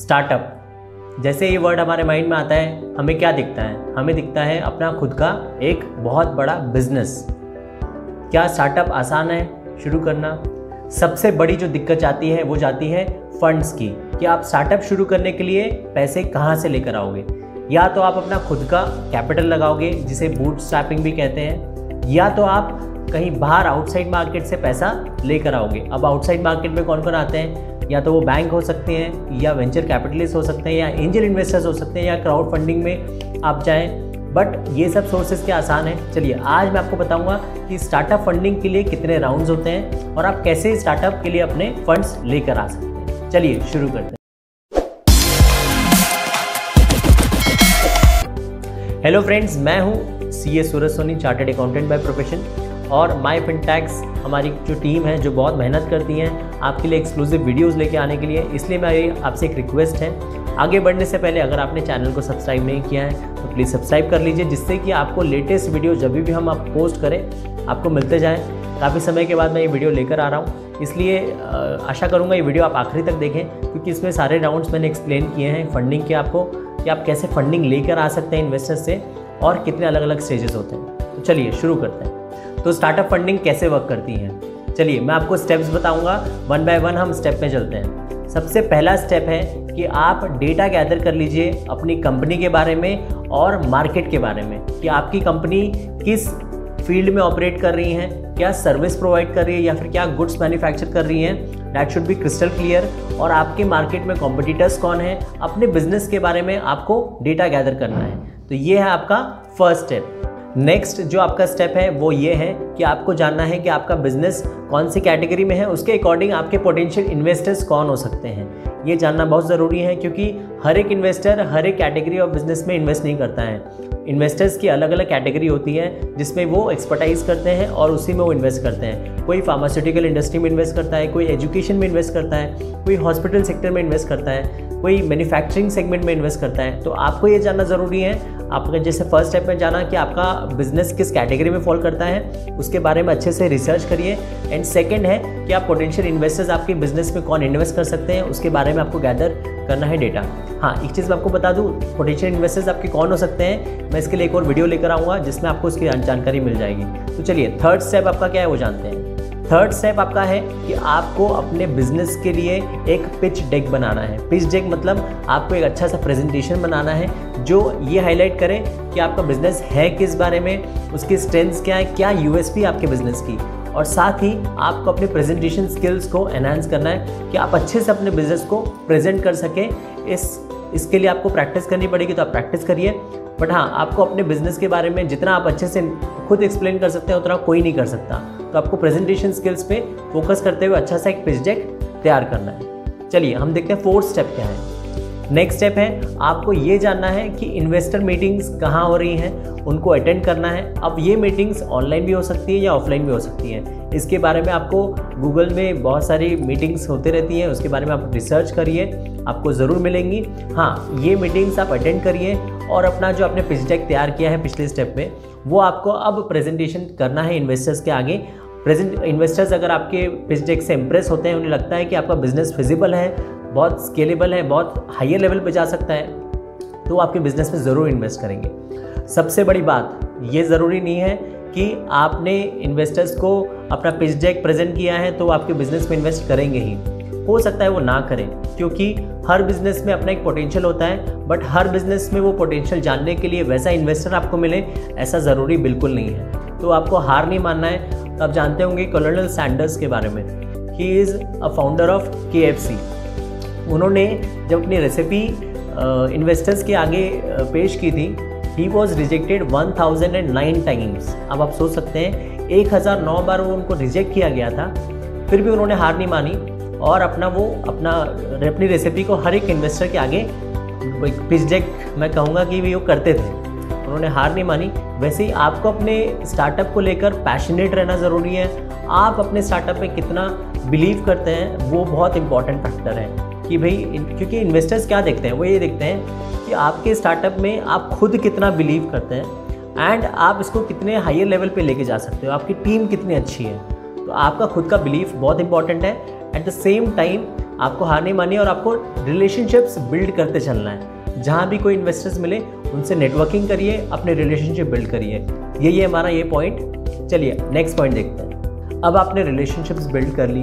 Startup, जैसे ये word हमारे माइंड में आता है हमें क्या दिखता है? हमें दिखता है अपना खुद का एक बहुत बड़ा बिजनेस। क्या स्टार्टअप आसान है शुरू करना? सबसे बड़ी जो दिक्कत आती है वो जाती है फंड्स की, कि आप स्टार्टअप शुरू करने के लिए पैसे कहाँ से लेकर आओगे। या तो आप अपना खुद का कैपिटल लगाओगे जिसे बूटस्ट्रैपिंग भी कहते हैं, या तो आप कहीं बाहर आउटसाइड मार्केट से पैसा लेकर आओगे। अब आउटसाइड मार्केट में कौन कौन आते हैं? या तो वो बैंक हो सकते हैं, या वेंचर कैपिटलिस्ट हो सकते हैं, या एंजल इन्वेस्टर्स हो सकते हैं, या क्राउड फंडिंग में आप जाएं। बट ये सब सोर्सेज क्या आसान है? चलिए आज मैं आपको बताऊंगा कि स्टार्टअप फंडिंग के लिए कितने राउंड्स होते हैं और आप कैसे स्टार्टअप के लिए अपने फंड्स लेकर आ सकते हैं। चलिए शुरू करते हैं। हेलो फ्रेंड्स, मैं हूँ CA Suraj Soni, chartered accountant by profession, और माय फिनटेक्स हमारी जो टीम है जो बहुत मेहनत करती है आपके लिए एक्सक्लूसिव वीडियोस लेके आने के लिए। इसलिए मेरी आपसे एक रिक्वेस्ट है, आगे बढ़ने से पहले अगर आपने चैनल को सब्सक्राइब नहीं किया है तो प्लीज़ सब्सक्राइब कर लीजिए, जिससे कि आपको लेटेस्ट वीडियो जब भी हम आप पोस्ट करें आपको मिलते जाएँ। काफ़ी समय के बाद मैं ये वीडियो लेकर आ रहा हूँ, इसलिए आशा करूँगा ये वीडियो आप आखिरी तक देखें, क्योंकि इसमें सारे राउंड्स मैंने एक्सप्लेन किए हैं फंडिंग के आपको, कि आप कैसे फंडिंग लेकर आ सकते हैं इन्वेस्टर्स से और कितने अलग अलग स्टेजेस होते हैं। तो चलिए शुरू करते हैं। तो स्टार्टअप फंडिंग कैसे वर्क करती है, चलिए मैं आपको स्टेप्स बताऊंगा, वन बाय वन हम स्टेप में चलते हैं। सबसे पहला स्टेप है कि आप डेटा गैदर कर लीजिए अपनी कंपनी के बारे में और मार्केट के बारे में, कि आपकी कंपनी किस फील्ड में ऑपरेट कर रही है, क्या सर्विस प्रोवाइड कर रही है या फिर क्या गुड्स मैन्युफैक्चर कर रही है। That should be crystal clear. और आपके मार्केट में कॉम्पिटिटर्स कौन है, अपने बिजनेस के बारे में आपको डेटा गैदर करना है। तो ये है आपका फर्स्ट स्टेप। नेक्स्ट जो आपका स्टेप है वो ये है कि आपको जानना है कि आपका बिजनेस कौन सी कैटेगरी में है, उसके अकॉर्डिंग आपके पोटेंशियल इन्वेस्टर्स कौन हो सकते हैं। ये जानना बहुत ज़रूरी है, क्योंकि हर एक इन्वेस्टर हर एक कैटेगरी ऑफ बिजनेस में इन्वेस्ट नहीं करता है। इन्वेस्टर्स की अलग अलग कैटेगरी होती है जिसमें वो एक्सपर्टाइज करते हैं और उसी में वो इन्वेस्ट करते हैं। कोई फार्मास्यूटिकल इंडस्ट्री में इन्वेस्ट करता है, कोई एजुकेशन में इन्वेस्ट करता है, कोई हॉस्पिटल सेक्टर में इन्वेस्ट करता है, कोई मैन्युफैक्चरिंग सेगमेंट में इन्वेस्ट करता है। तो आपको ये जानना ज़रूरी है, आपका जैसे फर्स्ट स्टेप में जाना कि आपका बिजनेस किस कैटेगरी में फॉल करता है, उसके बारे में अच्छे से रिसर्च करिए। एंड सेकंड है कि आप पोटेंशियल इन्वेस्टर्स आपके बिजनेस में कौन इन्वेस्ट कर सकते हैं, उसके बारे में आपको गैदर करना है डेटा। हाँ, एक चीज़ मैं आपको बता दूँ, पोटेंशियल इन्वेस्टर्स आपके कौन हो सकते हैं, मैं इसके लिए एक और वीडियो लेकर आऊँगा जिसमें आपको उसकी जानकारी मिल जाएगी। तो चलिए थर्ड स्टेप आपका क्या है वो जानते हैं। थर्ड स्टेप आपका है कि आपको अपने बिजनेस के लिए एक पिच डेक बनाना है। पिच डेक मतलब आपको एक अच्छा सा प्रेजेंटेशन बनाना है जो ये हाईलाइट करे कि आपका बिजनेस है किस बारे में, उसकी स्ट्रेंथ्स क्या है, क्या यूएसपी आपके बिजनेस की। और साथ ही आपको अपने प्रेजेंटेशन स्किल्स को एनहांस करना है कि आप अच्छे से अपने बिजनेस को प्रेजेंट कर सकें। इसके लिए आपको प्रैक्टिस करनी पड़ेगी, तो आप प्रैक्टिस करिए। बट हाँ, आपको अपने बिजनेस के बारे में जितना आप अच्छे से खुद एक्सप्लेन कर सकते हैं उतना कोई नहीं कर सकता। तो आपको प्रेजेंटेशन स्किल्स पे फोकस करते हुए अच्छा सा एक पिच डेक तैयार करना है। चलिए हम देखते हैं फोर्थ स्टेप क्या है। नेक्स्ट स्टेप है आपको ये जानना है कि इन्वेस्टर मीटिंग्स कहाँ हो रही हैं, उनको अटेंड करना है। अब ये मीटिंग्स ऑनलाइन भी हो सकती है या ऑफलाइन भी हो सकती हैं। इसके बारे में आपको गूगल में बहुत सारी मीटिंग्स होती रहती हैं, उसके बारे में आप रिसर्च करिए, आपको ज़रूर मिलेंगी। हाँ, ये मीटिंग्स आप अटेंड करिए और अपना जो आपने पिच डेक तैयार किया है पिछले स्टेप में, वो आपको अब प्रेजेंटेशन करना है इन्वेस्टर्स के आगे। इन्वेस्टर्स अगर आपके पिच डेक से इंप्रेस होते हैं, उन्हें लगता है कि आपका बिजनेस फिजिबल है, बहुत स्केलेबल है, बहुत हायर लेवल पे जा सकता है, तो आपके बिजनेस में ज़रूर इन्वेस्ट करेंगे। सबसे बड़ी बात, ये ज़रूरी नहीं है कि आपने इन्वेस्टर्स को अपना पिच डेक प्रेजेंट किया है तो आपके बिजनेस में इन्वेस्ट करेंगे ही। हो सकता है वो ना करें, क्योंकि हर बिजनेस में अपना एक पोटेंशियल होता है, बट हर बिजनेस में वो पोटेंशियल जानने के लिए वैसा इन्वेस्टर आपको मिले ऐसा ज़रूरी बिल्कुल नहीं है। तो आपको हार नहीं मानना है। तो आप जानते होंगे कर्नल सैंडर्स के बारे में, he is a founder of KFC। उन्होंने जब अपनी रेसिपी इन्वेस्टर्स के आगे पेश की थी, ही वॉज रिजेक्टेड 1009 टाइम्स। अब आप सोच सकते हैं 1009 बार वो उनको रिजेक्ट किया गया था, फिर भी उन्होंने हार नहीं मानी और अपनी रेसिपी को हर एक इन्वेस्टर के आगे पिच डेक मैं कहूँगा कि वो करते थे। उन्होंने हार नहीं मानी। वैसे ही आपको अपने स्टार्टअप को लेकर पैशनेट रहना ज़रूरी है। आप अपने स्टार्टअप में कितना बिलीव करते हैं वो बहुत इंपॉर्टेंट फैक्टर है, कि भाई क्योंकि इन्वेस्टर्स क्या देखते हैं, वो ये देखते हैं कि आपके स्टार्टअप में आप खुद कितना बिलीव करते हैं एंड आप इसको कितने हायर लेवल पे लेके जा सकते हो, आपकी टीम कितनी अच्छी है। तो आपका खुद का बिलीफ बहुत इंपॉर्टेंट है। एट द सेम टाइम आपको हार नहीं माननी है और आपको रिलेशनशिप्स बिल्ड करते चलना है। जहाँ भी कोई इन्वेस्टर्स मिले उनसे नेटवर्किंग करिए, अपने रिलेशनशिप बिल्ड करिए। यही हमारा ये पॉइंट। चलिए नेक्स्ट पॉइंट देखते हैं। अब आपने रिलेशनशिप्स बिल्ड कर ली,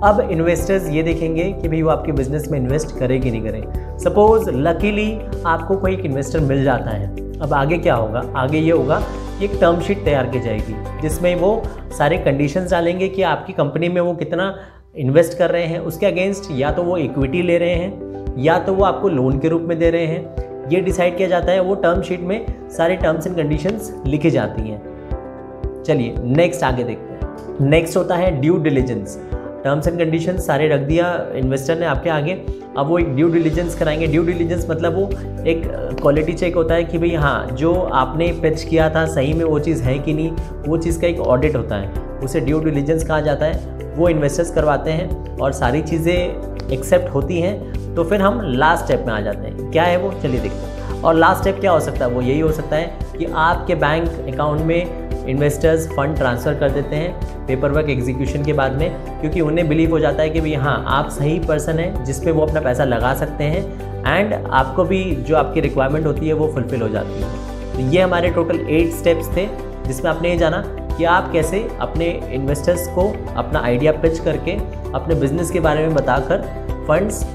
अब इन्वेस्टर्स ये देखेंगे कि भाई वो आपके बिजनेस में इन्वेस्ट करे कि नहीं करे। सपोज लकीली आपको कोई एक इन्वेस्टर मिल जाता है, अब आगे क्या होगा? आगे ये होगा कि एक टर्म शीट तैयार की जाएगी जिसमें वो सारे कंडीशंस डालेंगे कि आपकी कंपनी में वो कितना इन्वेस्ट कर रहे हैं, उसके अगेंस्ट या तो वो इक्विटी ले रहे हैं या तो वो आपको लोन के रूप में दे रहे हैं। ये डिसाइड किया जाता है, वो टर्म शीट में सारे टर्म्स एंड कंडीशंस लिखी जाती हैं। चलिए नेक्स्ट आगे देखते हैं। नेक्स्ट होता है due diligence. Terms and conditions सारे रख दिया इन्वेस्टर ने आपके आगे, अब वो एक ड्यू डिलिजेंस कराएंगे। ड्यू डिलिजेंस मतलब वो एक क्वालिटी चेक होता है कि भाई हाँ, जो आपने पिच किया था सही में वो चीज़ है कि नहीं, वो चीज़ का एक ऑडिट होता है, उसे ड्यू डिलिजेंस कहा जाता है। वो इन्वेस्टर्स करवाते हैं और सारी चीज़ें एक्सेप्ट होती हैं तो फिर हम लास्ट स्टेप में आ जाते हैं। क्या है वो? चलिए देखते हैं। और लास्ट स्टेप क्या हो सकता है? वो यही हो सकता है कि आपके बैंक अकाउंट में इन्वेस्टर्स फंड ट्रांसफ़र कर देते हैं पेपर वर्क एग्जीक्यूशन के बाद में, क्योंकि उन्हें बिलीव हो जाता है कि भाई हाँ, आप सही पर्सन हैं जिस पे वो अपना पैसा लगा सकते हैं एंड आपको भी जो आपकी रिक्वायरमेंट होती है वो फुलफ़िल हो जाती है। तो ये हमारे टोटल 8 स्टेप्स थे जिसमें आपने ये जाना कि आप कैसे अपने इन्वेस्टर्स को अपना आइडिया पिच करके अपने बिजनेस के बारे में बताकर फंड्स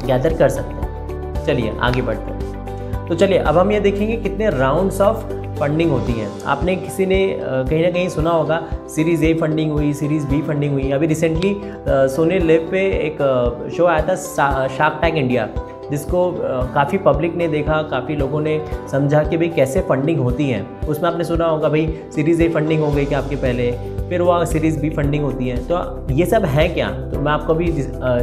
गैदर कर सकते हैं। चलिए आगे बढ़ते हैं। तो चलिए अब हम ये देखेंगे कितने राउंड्स ऑफ फंडिंग होती हैं। आपने किसी ने कहीं ना कहीं सुना होगा सीरीज़ ए फंडिंग हुई, सीरीज़ बी फंडिंग हुई। अभी रिसेंटली सोनी लिव पे एक शो आया था शार्क टैंक इंडिया, जिसको काफ़ी पब्लिक ने देखा, काफ़ी लोगों ने समझा कि भाई कैसे फंडिंग होती है। उसमें आपने सुना होगा भाई सीरीज़ ए फंडिंग हो गई कि आपके पहले, फिर वह सीरीज़ बी फंडिंग होती है। तो ये सब है क्या? तो मैं आपको अभी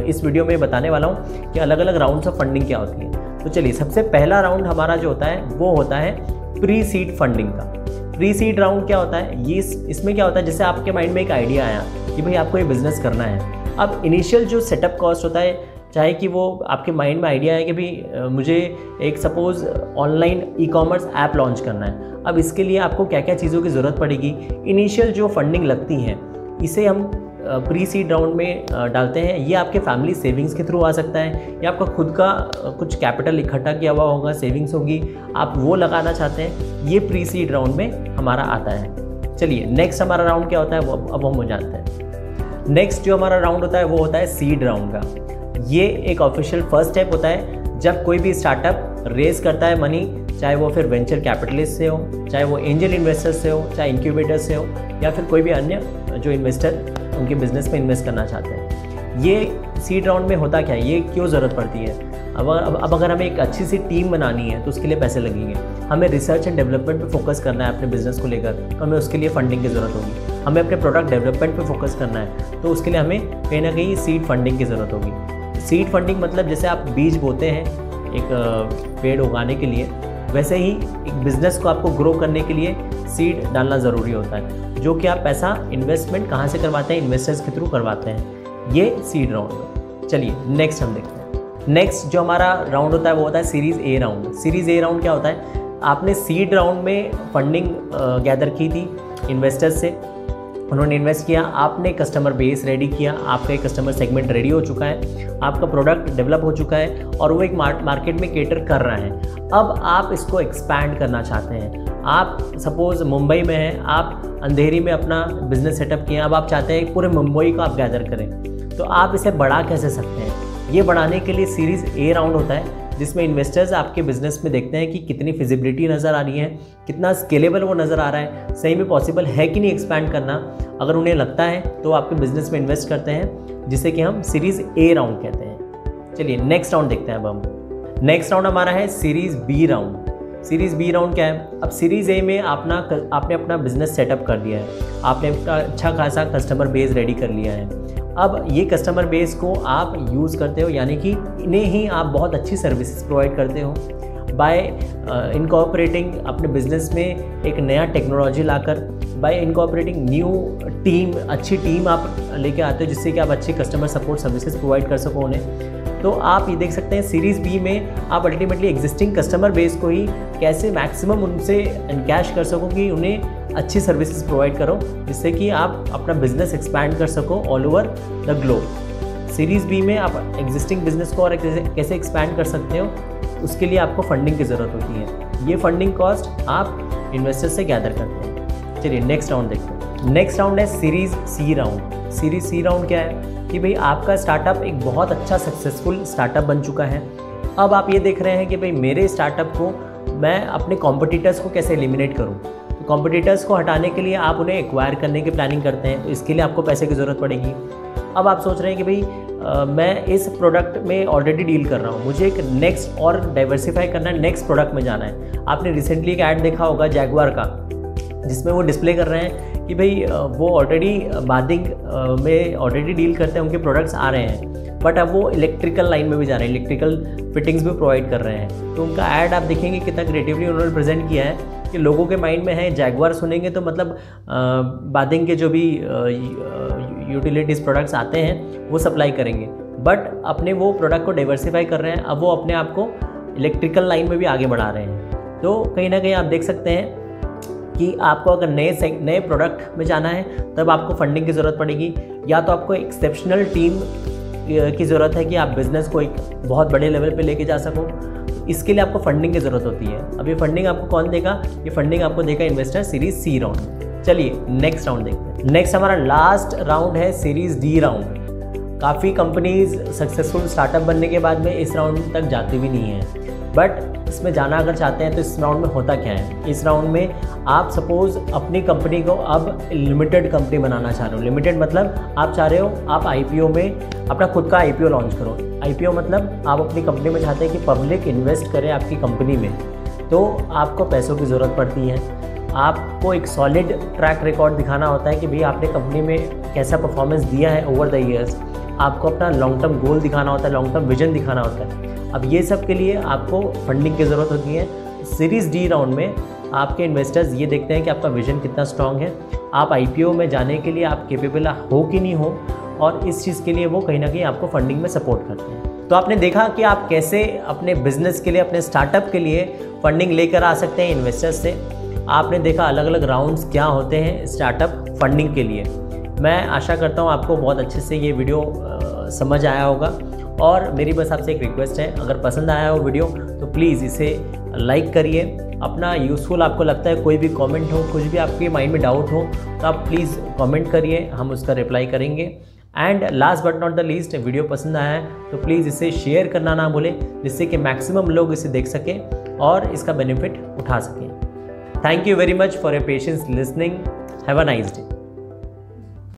इस वीडियो में बताने वाला हूँ कि अलग अलग राउंड्स ऑफ फंडिंग क्या होती है। तो चलिए सबसे पहला राउंड हमारा जो होता है वो होता है प्री सीड फंडिंग का। प्री सीड राउंड क्या होता है? ये इसमें क्या होता है, जैसे आपके माइंड में एक आइडिया आया कि भाई आपको ये बिज़नेस करना है। अब इनिशियल जो सेटअप कॉस्ट होता है, चाहे कि वो आपके माइंड में आइडिया है कि भाई मुझे एक suppose online e-commerce app launch करना है। अब इसके लिए आपको क्या क्या चीज़ों की ज़रूरत पड़ेगी, इनिशियल जो फंडिंग लगती हैं, इसे हम प्री सीड राउंड में डालते हैं। ये आपके फैमिली सेविंग्स के थ्रू आ सकता है या आपका खुद का कुछ कैपिटल इकट्ठा किया हुआ होगा, सेविंग्स होगी, आप वो लगाना चाहते हैं, ये प्री सीड राउंड में हमारा आता है। चलिए नेक्स्ट हमारा राउंड क्या होता है वो अब हम हो जाते हैं। नेक्स्ट जो हमारा राउंड होता है वो होता है सीड राउंड का। ये एक ऑफिशियल फर्स्ट स्टेप होता है जब कोई भी स्टार्टअप रेज करता है मनी, चाहे वो फिर वेंचर कैपिटलिस्ट से हो, चाहे वो एंजल इन्वेस्टर से हो, चाहे इंक्यूबेटर से हो, या फिर कोई भी अन्य जो इन्वेस्टर उनके बिजनेस में इन्वेस्ट करना चाहते हैं। ये सीड राउंड में होता क्या है, ये क्यों ज़रूरत पड़ती है? अब अगर हमें एक अच्छी सी टीम बनानी है तो उसके लिए पैसे लगेंगे। हमें रिसर्च एंड डेवलपमेंट पे फोकस करना है अपने बिजनेस को लेकर, तो हमें उसके लिए फंडिंग की ज़रूरत होगी। हमें अपने प्रोडक्ट डेवलपमेंट पे फोकस करना है तो उसके लिए हमें कहीं ना कहीं सीड फंडिंग की ज़रूरत होगी। सीड फंडिंग मतलब जैसे आप बीज बोते हैं एक पेड़ उगाने के लिए, वैसे ही एक बिज़नेस को आपको ग्रो करने के लिए सीड डालना ज़रूरी होता है, जो कि आप पैसा इन्वेस्टमेंट कहाँ से करवाते हैं? इन्वेस्टर्स के थ्रू करवाते हैं। ये सीड राउंड है। चलिए नेक्स्ट हम देखते हैं। नेक्स्ट जो हमारा राउंड होता है वो होता है series A round. Series A round क्या होता है? आपने सीड राउंड में फंडिंग गैदर की थी इन्वेस्टर्स से, उन्होंने इन्वेस्ट किया, आपने कस्टमर बेस रेडी किया, आपका एक कस्टमर सेगमेंट रेडी हो चुका है, आपका प्रोडक्ट डेवलप हो चुका है और वो एक मार्केट में केटर कर रहा है। अब आप इसको एक्सपैंड करना चाहते हैं। आप सपोज़ मुंबई में हैं, आप अंधेरी में अपना बिजनेस सेटअप किया, अब आप चाहते हैं पूरे मुंबई को आप गैदर करें, तो आप इसे बढ़ा कैसे सकते हैं? ये बढ़ाने के लिए सीरीज़ ए राउंड होता है जिसमें इन्वेस्टर्स आपके बिजनेस में देखते हैं कि कितनी फिजिबिलिटी नज़र आ रही है, कितना स्केलेबल वो नज़र आ रहा है, सही में पॉसिबल है कि नहीं एक्सपैंड करना। अगर उन्हें लगता है तो आपके बिजनेस में इन्वेस्ट करते हैं, जिसे कि हम सीरीज़ ए राउंड कहते हैं। चलिए नेक्स्ट राउंड देखते हैं। अब हम नेक्स्ट राउंड हमारा है series B round. Series B round क्या है? अब सीरीज़ ए में आपने अपना बिजनेस सेटअप कर दिया है, आपने अच्छा खासा कस्टमर बेस रेडी कर लिया है। अब ये कस्टमर बेस को आप यूज़ करते हो, यानी कि इन्हें ही आप बहुत अच्छी सर्विसेज प्रोवाइड करते हो बाय इनकॉर्पोरेटिंग अपने बिजनेस में एक नया टेक्नोलॉजी लाकर, बाय इनकॉर्पोरेटिंग न्यू टीम, अच्छी टीम आप लेके आते हो जिससे कि आप अच्छी कस्टमर सपोर्ट सर्विसेज प्रोवाइड कर सको उन्हें। तो आप ये देख सकते हैं सीरीज़ बी में आप अल्टीमेटली एग्जिस्टिंग कस्टमर बेस को ही कैसे मैक्सिमम उनसे एनकैश कर सको कि उन्हें अच्छी सर्विसेज प्रोवाइड करो, जिससे कि आप अपना बिजनेस एक्सपैंड कर सको all over the globe. Series B में आप एग्जिस्टिंग बिजनेस को और कैसे एक्सपैंड कर सकते हो, उसके लिए आपको फंडिंग की ज़रूरत होती है। ये फंडिंग कॉस्ट आप इन्वेस्टर से गैदर करते हैं। चलिए नेक्स्ट राउंड देखते हैं। नेक्स्ट राउंड है सीरीज़ सी राउंड। सीरीज़ सी राउंड क्या है कि भाई आपका स्टार्टअप एक बहुत अच्छा सक्सेसफुल स्टार्टअप बन चुका है। अब आप ये देख रहे हैं कि भाई मेरे स्टार्टअप को मैं अपने कॉम्पिटिटर्स को कैसे एलिमिनेट करूँ। तो कॉम्पिटिटर्स को हटाने के लिए आप उन्हें एक्वायर करने की प्लानिंग करते हैं, तो इसके लिए आपको पैसे की ज़रूरत पड़ेगी। अब आप सोच रहे हैं कि भाई मैं इस प्रोडक्ट में ऑलरेडी डील कर रहा हूँ, मुझे एक नेक्स्ट और डाइवर्सिफाई करना है, नेक्स्ट प्रोडक्ट में जाना है। आपने रिसेंटली एक ऐड देखा होगा जैगवार का, जिसमें वो डिस्प्ले कर रहे हैं कि भाई वो ऑलरेडी बादिंग में ऑलरेडी डील करते हैं, उनके प्रोडक्ट्स आ रहे हैं, बट अब वो इलेक्ट्रिकल लाइन में भी जा रहे हैं, इलेक्ट्रिकल फिटिंग्स भी प्रोवाइड कर रहे हैं। तो उनका ऐड आप देखेंगे कितना क्रिएटिवली उन्होंने प्रेजेंट किया है कि लोगों के माइंड में है जैगवार सुनेंगे तो मतलब बादिंग के जो भी यूटिलिटीज़ प्रोडक्ट्स आते हैं वो सप्लाई करेंगे, बट अपने वो प्रोडक्ट को डाइवर्सिफाई कर रहे हैं। अब वो अपने आप को इलेक्ट्रिकल लाइन में भी आगे बढ़ा रहे हैं। तो कहीं ना कहीं आप देख सकते हैं कि आपको अगर नए प्रोडक्ट में जाना है तब आपको फंडिंग की ज़रूरत पड़ेगी, या तो आपको एक्सेप्शनल टीम की ज़रूरत है कि आप बिज़नेस को एक बहुत बड़े लेवल पे लेके जा सको। इसके लिए आपको फंडिंग की ज़रूरत होती है। अब ये फंडिंग आपको कौन देगा? ये फंडिंग आपको देगा इन्वेस्टर सीरीज़ सी राउंड। चलिए नेक्स्ट राउंड देखते हैं। नेक्स्ट हमारा लास्ट राउंड है सीरीज़ डी राउंड। काफ़ी कंपनीज सक्सेसफुल स्टार्टअप बनने के बाद में इस राउंड तक जाती भी नहीं है, बट इसमें जाना अगर चाहते हैं तो इस राउंड में होता क्या है? इस राउंड में आप सपोज़ अपनी कंपनी को अब लिमिटेड कंपनी बनाना चाह रहे हो। लिमिटेड मतलब आप चाह रहे हो आप आईपीओ में अपना खुद का आईपीओ लॉन्च करो। आईपीओ मतलब आप अपनी कंपनी में चाहते हैं कि पब्लिक इन्वेस्ट करे आपकी कंपनी में, तो आपको पैसों की ज़रूरत पड़ती है। आपको एक सॉलिड ट्रैक रिकॉर्ड दिखाना होता है कि भाई आपने कंपनी में कैसा परफॉर्मेंस दिया है ओवर द ईयर्स। आपको अपना लॉन्ग टर्म गोल दिखाना होता है, लॉन्ग टर्म विजन दिखाना होता है। अब ये सब के लिए आपको फंडिंग की ज़रूरत होती है। सीरीज़ डी राउंड में आपके इन्वेस्टर्स ये देखते हैं कि आपका विजन कितना स्ट्रांग है, आप आईपीओ में जाने के लिए आप केपेबल हो कि नहीं हो, और इस चीज़ के लिए वो कहीं ना कहीं आपको फंडिंग में सपोर्ट करते हैं। तो आपने देखा कि आप कैसे अपने बिजनेस के लिए, अपने स्टार्टअप के लिए फंडिंग लेकर आ सकते हैं इन्वेस्टर्स से। आपने देखा अलग अलग राउंड्स क्या होते हैं स्टार्टअप फंडिंग के लिए। मैं आशा करता हूँ आपको बहुत अच्छे से ये वीडियो समझ आया होगा, और मेरी बस आपसे एक रिक्वेस्ट है, अगर पसंद आया हो वीडियो तो प्लीज़ इसे लाइक करिए। अपना यूज़फुल आपको लगता है कोई भी कमेंट हो, कुछ भी आपके माइंड में डाउट हो तो आप प्लीज़ कमेंट करिए, हम उसका रिप्लाई करेंगे। And last but not the least, video पसंद आया है तो प्लीज़ इसे शेयर करना ना भूलें, जिससे कि मैक्सिमम लोग इसे देख सकें और इसका बेनिफिट उठा सकें। Thank you very much for your patience listening. Have a nice day.